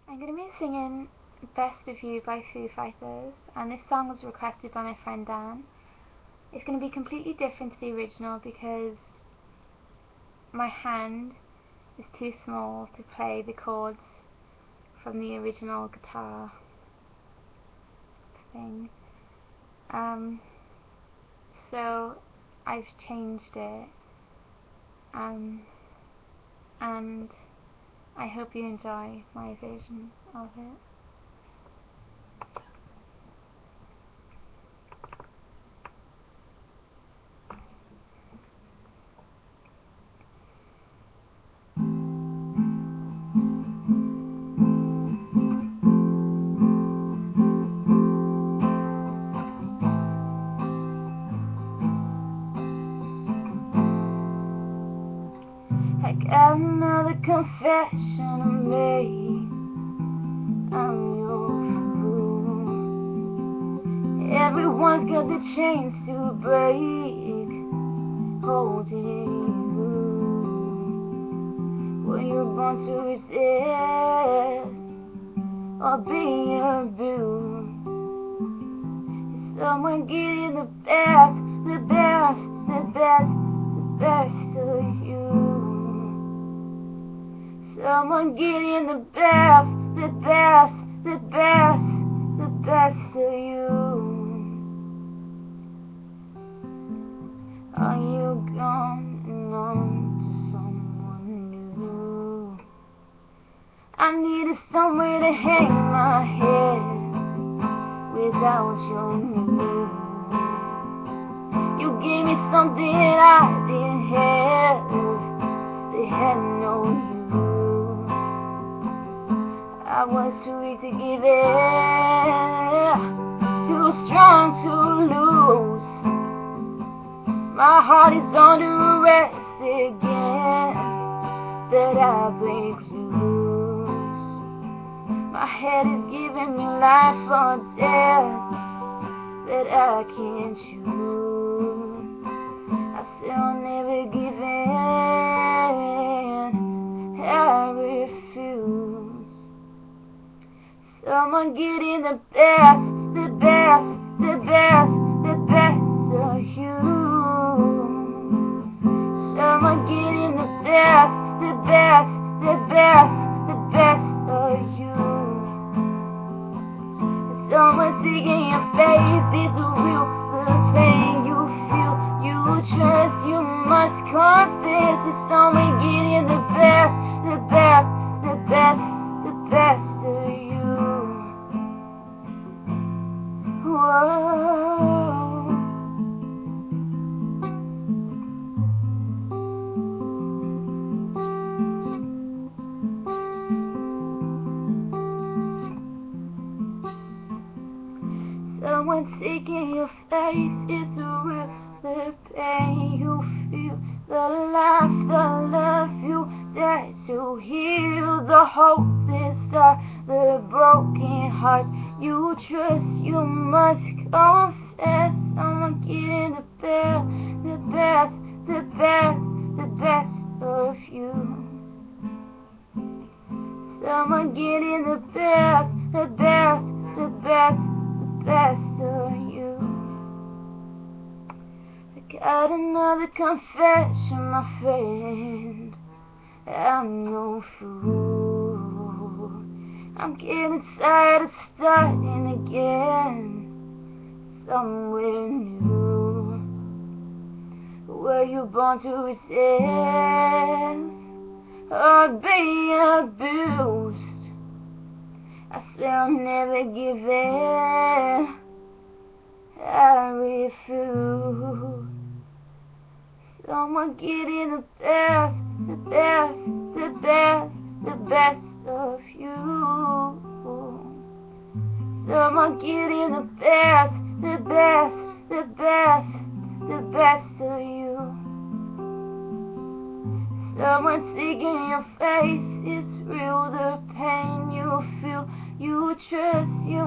I'm going to be singing Best of You by Foo Fighters, and this song was requested by my friend Dan. It's going to be completely different to the original because my hand is too small to play the chords from the original guitar thing. So I've changed it, and I hope you enjoy my version of it. I got another confession to make. I'm your fool. Everyone's got the chains to break, holding you. Were you born to resist or be abused? Is someone getting the best, the best, the best, the best of you? Someone getting the best, the best, the best, the best of you. Are you going on to someone new? I needed somewhere to hang my head without your news. You gave me something I didn't have, they had no use. I was too weak to give in, too strong to lose. My heart is under arrest again, but I break loose. My head is giving me life or death, but I can't choose. I still never give in, I refuse. Someone getting the best, the best, the best, the best of you. Someone getting the best, the best, the best, the best of you. Someone taking your faith is real, the pain you feel, you trust, you must confess. It's someone getting the best, the best, the best, the best of you. Whoa. Someone taking your faith is real, the pain you feel, the life, the love you dare to heal, the hope that start, the broken hearts you trust, you must confess. Someone getting the best, the best, the best, the best of you. Someone getting the best, the best, the best, the best of you. I got another confession, my friend. I'm no fool. I'm getting tired of starting again somewhere new. Were you born to resist or be abused? I swear I'll never give in, I refuse. Someone getting the best, the best, the best, the best of you. Someone getting the best, the best, the best, the best of you. Someone taking your faith is real, the pain you feel, you trust, you